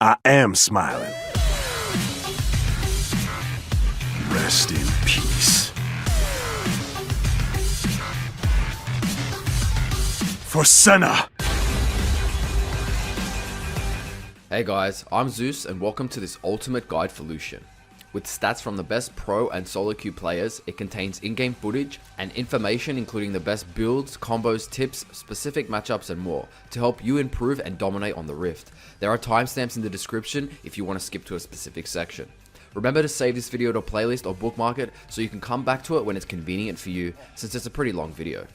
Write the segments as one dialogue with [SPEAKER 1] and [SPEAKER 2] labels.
[SPEAKER 1] I am smiling. Rest in peace. For Senna!
[SPEAKER 2] Hey guys, I'm Zeus and welcome to this ultimate guide for Lucian. With stats from the best pro and solo queue players, it contains in-game footage and information including the best builds, combos, tips, specific matchups and more to help you improve and dominate on the Rift. There are timestamps in the description if you want to skip to a specific section. Remember to save this video to a playlist or bookmark it so you can come back to it when it's convenient for you, since it's a pretty long video.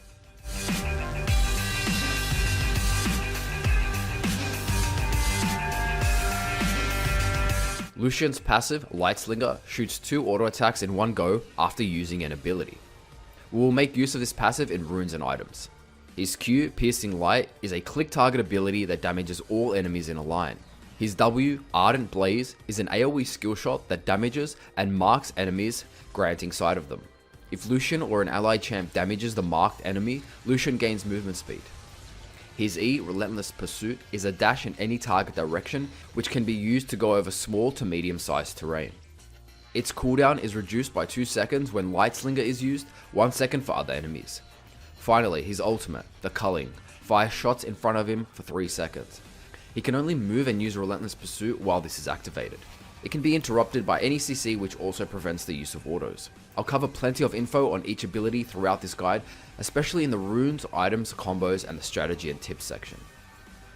[SPEAKER 2] Lucian's passive, Light Slinger, shoots 2 auto attacks in one go after using an ability. We will make use of this passive in runes and items. His Q, Piercing Light, is a click target ability that damages all enemies in a line. His W, Ardent Blaze, is an AoE skill shot that damages and marks enemies, granting sight of them. If Lucian or an allied champ damages the marked enemy, Lucian gains movement speed. His E, Relentless Pursuit, is a dash in any target direction, which can be used to go over small to medium sized terrain. Its cooldown is reduced by 2 seconds when Light Slinger is used, 1 second for other enemies. Finally, his ultimate, the Culling, fires shots in front of him for 3 seconds. He can only move and use Relentless Pursuit while this is activated. It can be interrupted by any CC, which also prevents the use of autos. I'll cover plenty of info on each ability throughout this guide, especially in the runes, items, combos, and the strategy and tips section.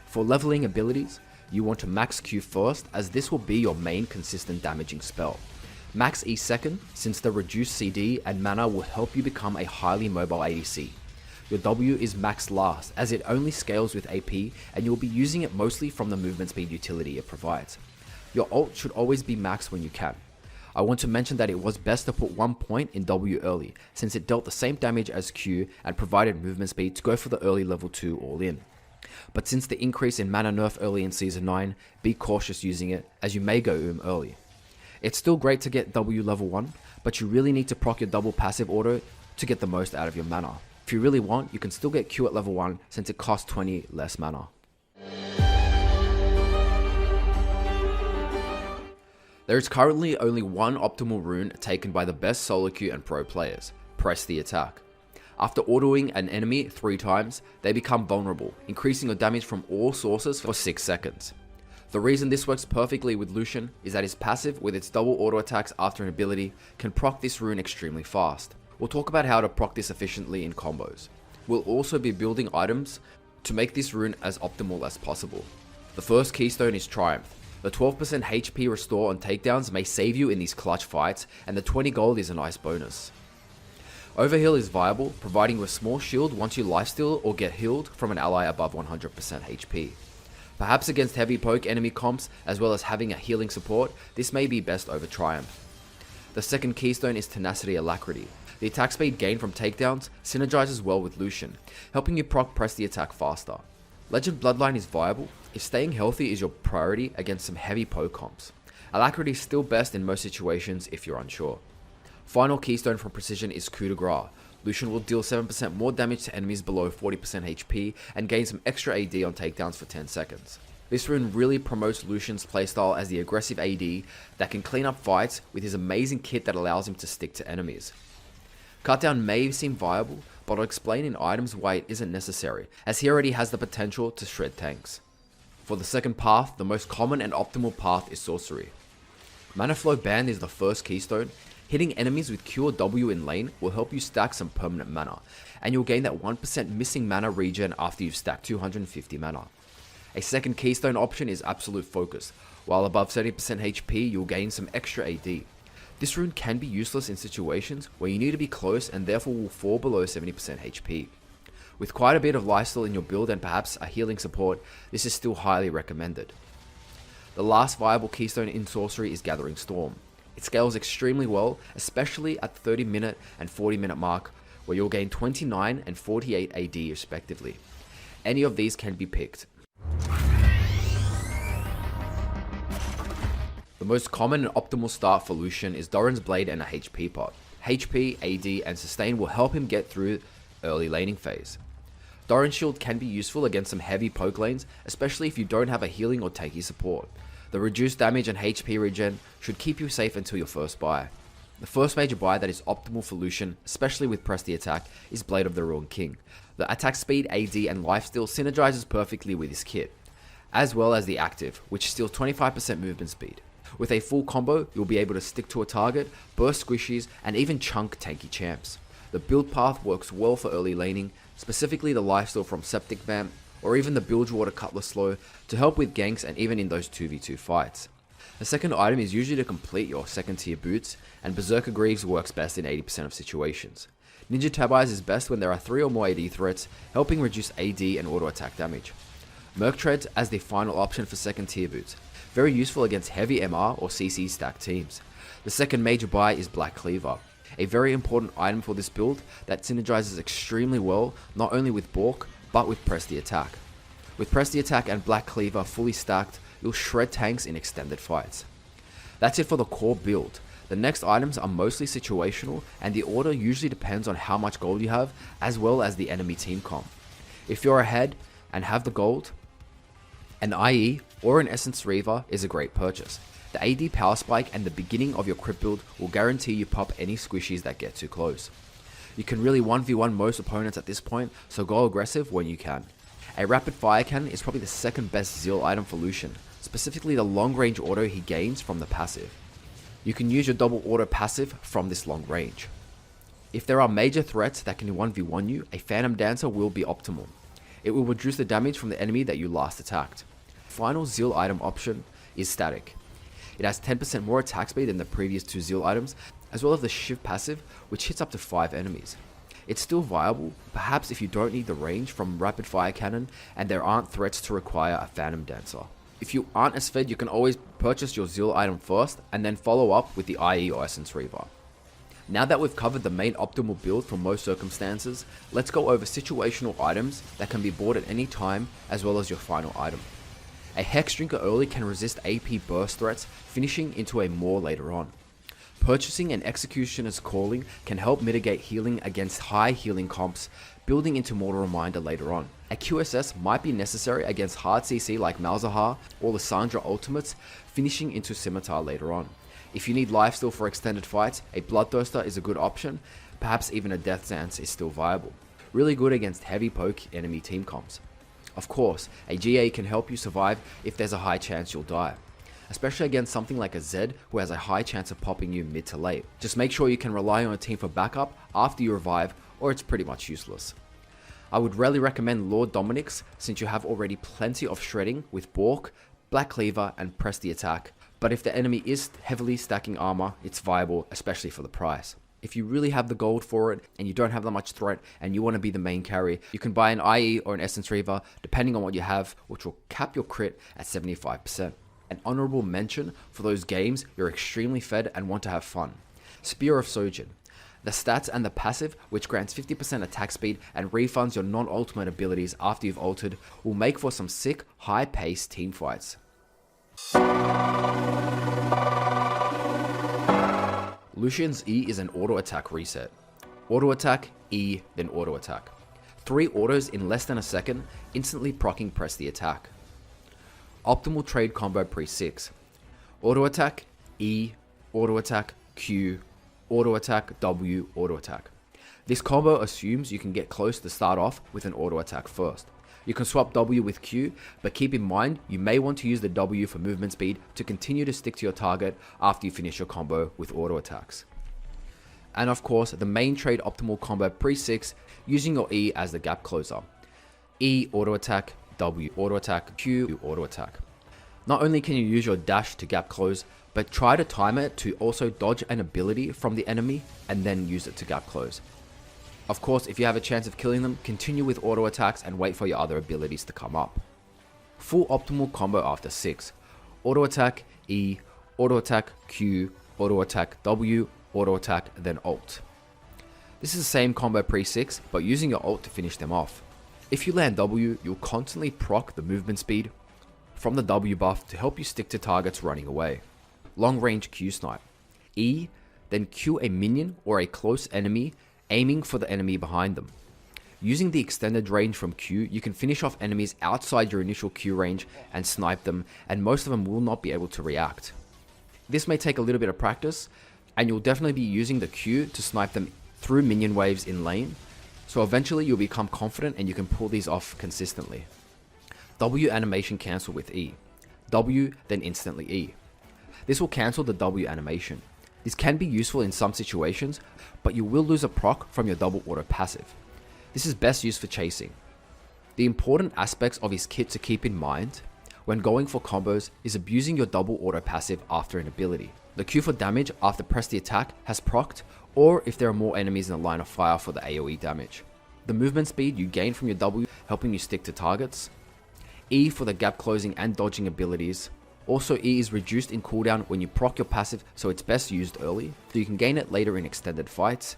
[SPEAKER 2] For leveling abilities, you want to max Q first, as this will be your main consistent damaging spell. Max E second, since the reduced CD and mana will help you become a highly mobile ADC. Your W is max last, as it only scales with AP and you'll be using it mostly from the movement speed utility it provides. Your ult should always be maxed when you can. I want to mention that it was best to put 1 point in W early, since it dealt the same damage as Q and provided movement speed to go for the early level 2 all in. But since the increase in mana nerf early in Season 9, be cautious using it, as you may go early. It's still great to get W level 1, but you really need to proc your double passive auto to get the most out of your mana. If you really want, you can still get Q at level 1 since it costs 20 less mana. There is currently only one optimal rune taken by the best solo queue and pro players, Press the Attack. After autoing an enemy 3 times, they become vulnerable, increasing your damage from all sources for 6 seconds. The reason this works perfectly with Lucian is that his passive, with its double auto attacks after an ability, can proc this rune extremely fast. We'll talk about how to proc this efficiently in combos. We'll also be building items to make this rune as optimal as possible. The first keystone is Triumph. The 12% HP restore on takedowns may save you in these clutch fights, and the 20 gold is a nice bonus. Overheal is viable, providing you a small shield once you lifesteal or get healed from an ally above 100% HP. Perhaps against heavy poke enemy comps, as well as having a healing support, this may be best over Triumph. The second keystone is Tenacity Alacrity. The attack speed gained from takedowns synergizes well with Lucian, helping you proc press the attack faster. Legend Bloodline is viable if staying healthy is your priority against some heavy poke comps. Alacrity is still best in most situations if you're unsure. Final keystone from Precision is Coup de Grace. Lucian will deal 7% more damage to enemies below 40% HP and gain some extra AD on takedowns for 10 seconds. This rune really promotes Lucian's playstyle as the aggressive AD that can clean up fights with his amazing kit that allows him to stick to enemies. Cutdown may seem viable, but I'll explain in items why it isn't necessary, as he already has the potential to shred tanks. For the second path, the most common and optimal path is Sorcery. Mana Flow Band is the first keystone. Hitting enemies with Q or W in lane will help you stack some permanent mana, and you'll gain that 1% missing mana regen after you've stacked 250 mana. A second keystone option is Absolute Focus. While above 30% HP, you'll gain some extra AD. This rune can be useless in situations where you need to be close and therefore will fall below 70% HP. With quite a bit of lifesteal in your build and perhaps a healing support, this is still highly recommended. The last viable keystone in Sorcery is Gathering Storm. It scales extremely well, especially at the 30 minute and 40 minute mark, where you'll gain 29 and 48 AD respectively. Any of these can be picked. The most common and optimal start for Lucian is Doran's Blade and a HP pot. HP, AD, and sustain will help him get through early laning phase. Doran's Shield can be useful against some heavy poke lanes, especially if you don't have a healing or tanky support. The reduced damage and HP regen should keep you safe until your first buy. The first major buy that is optimal for Lucian, especially with Press the Attack, is Blade of the Ruined King. The attack speed, AD and lifesteal synergizes perfectly with his kit, as well as the active, which steals 25% movement speed. With a full combo, you'll be able to stick to a target, burst squishies, and even chunk tanky champs. The build path works well for early laning, specifically the lifesteal from Septic Vamp, or even the Bilgewater Cutlass Slow to help with ganks and even in those 2v2 fights. The second item is usually to complete your second tier boots, and Berserker Greaves works best in 80% of situations. Ninja Tabies is best when there are 3 or more AD threats, helping reduce AD and auto attack damage. Merc Treads as the final option for second tier boots, very useful against heavy MR or CC stacked teams. The second major buy is Black Cleaver, a very important item for this build that synergizes extremely well not only with Bork, but with Press the Attack. With Press the Attack and Black Cleaver fully stacked, you'll shred tanks in extended fights. That's it for the core build. The next items are mostly situational, and the order usually depends on how much gold you have, as well as the enemy team comp. If you're ahead and have the gold, an IE or an Essence Reaver is a great purchase. The AD Power Spike and the beginning of your crit build will guarantee you pop any squishies that get too close. You can really 1v1 most opponents at this point, so go aggressive when you can. A Rapid Fire Cannon is probably the second best Zeal item for Lucian, specifically the long range auto he gains from the passive. You can use your double auto passive from this long range. If there are major threats that can 1v1 you, a Phantom Dancer will be optimal. It will reduce the damage from the enemy that you last attacked. Final Zeal item option is Static. It has 10% more attack speed than the previous 2 Zeal items, as well as the Shiv passive, which hits up to 5 enemies. It's still viable, perhaps if you don't need the range from Rapid Fire Cannon and there aren't threats to require a Phantom Dancer. If you aren't as fed, you can always purchase your Zeal item first and then follow up with the IE or Essence Reaver. Now that we've covered the main optimal build for most circumstances, let's go over situational items that can be bought at any time as well as your final item. A Hex Drinker early can resist AP burst threats, finishing into a Maw later on. Purchasing an Executioner's Calling can help mitigate healing against high healing comps, building into Mortal Reminder later on. A QSS might be necessary against hard CC like Malzahar or Lissandra ultimates, finishing into Scimitar later on. If you need lifesteal for extended fights, a Bloodthirster is a good option, perhaps even a Death Dance is still viable. Really good against heavy poke enemy team comps. Of course, a GA can help you survive if there's a high chance you'll die, especially against something like a Zed who has a high chance of popping you mid to late. Just make sure you can rely on a team for backup after you revive, or it's pretty much useless. I would rarely recommend Lord Dominic's since you have already plenty of shredding with Bork, Black Cleaver and Press the Attack, but if the enemy is heavily stacking armor, it's viable, especially for the price. If you really have the gold for it and you don't have that much threat and you want to be the main carry, you can buy an IE or an Essence Reaver depending on what you have, which will cap your crit at 75%. An honorable mention for those games you're extremely fed and want to have fun. Spear of Sojin. The stats and the passive, which grants 50% attack speed and refunds your non-ultimate abilities after you've ulted, will make for some sick, high-paced team fights. Lucian's E is an auto attack reset. Auto attack, E, then auto attack. 3 autos in less than a second, instantly proccing Press the Attack. Optimal trade combo pre-6. Auto attack, E, auto attack, Q, auto attack, W, auto attack. This combo assumes you can get close to start off with an auto attack first. You can swap W with Q, but keep in mind you may want to use the W for movement speed to continue to stick to your target after you finish your combo with auto attacks. And of course, the main trade optimal combo pre-6 using your E as the gap closer. E auto attack, W auto attack, Q auto attack. Not only can you use your dash to gap close, but try to time it to also dodge an ability from the enemy and then use it to gap close. Of course, if you have a chance of killing them, continue with auto attacks and wait for your other abilities to come up. Full optimal combo after 6. Auto attack, E, auto attack, Q, auto attack, W, auto attack, then ult. This is the same combo pre-6, but using your ult to finish them off. If you land W, you'll constantly proc the movement speed from the W buff to help you stick to targets running away. Long range Q snipe. E, then Q a minion or a close enemy, aiming for the enemy behind them. Using the extended range from Q, you can finish off enemies outside your initial Q range and snipe them, and most of them will not be able to react. This may take a little bit of practice, and you'll definitely be using the Q to snipe them through minion waves in lane, so eventually you'll become confident and you can pull these off consistently. W animation cancel with E. W, then instantly E. This will cancel the W animation. This can be useful in some situations, but you will lose a proc from your double auto passive. This is best used for chasing. The important aspects of his kit to keep in mind when going for combos is abusing your double auto passive after an ability. The Q for damage after press the attack has procced, or if there are more enemies in the line of fire for the AoE damage. The movement speed you gain from your W helping you stick to targets. E for the gap closing and dodging abilities. Also, E is reduced in cooldown when you proc your passive, so it's best used early, so you can gain it later in extended fights.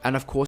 [SPEAKER 2] And of course,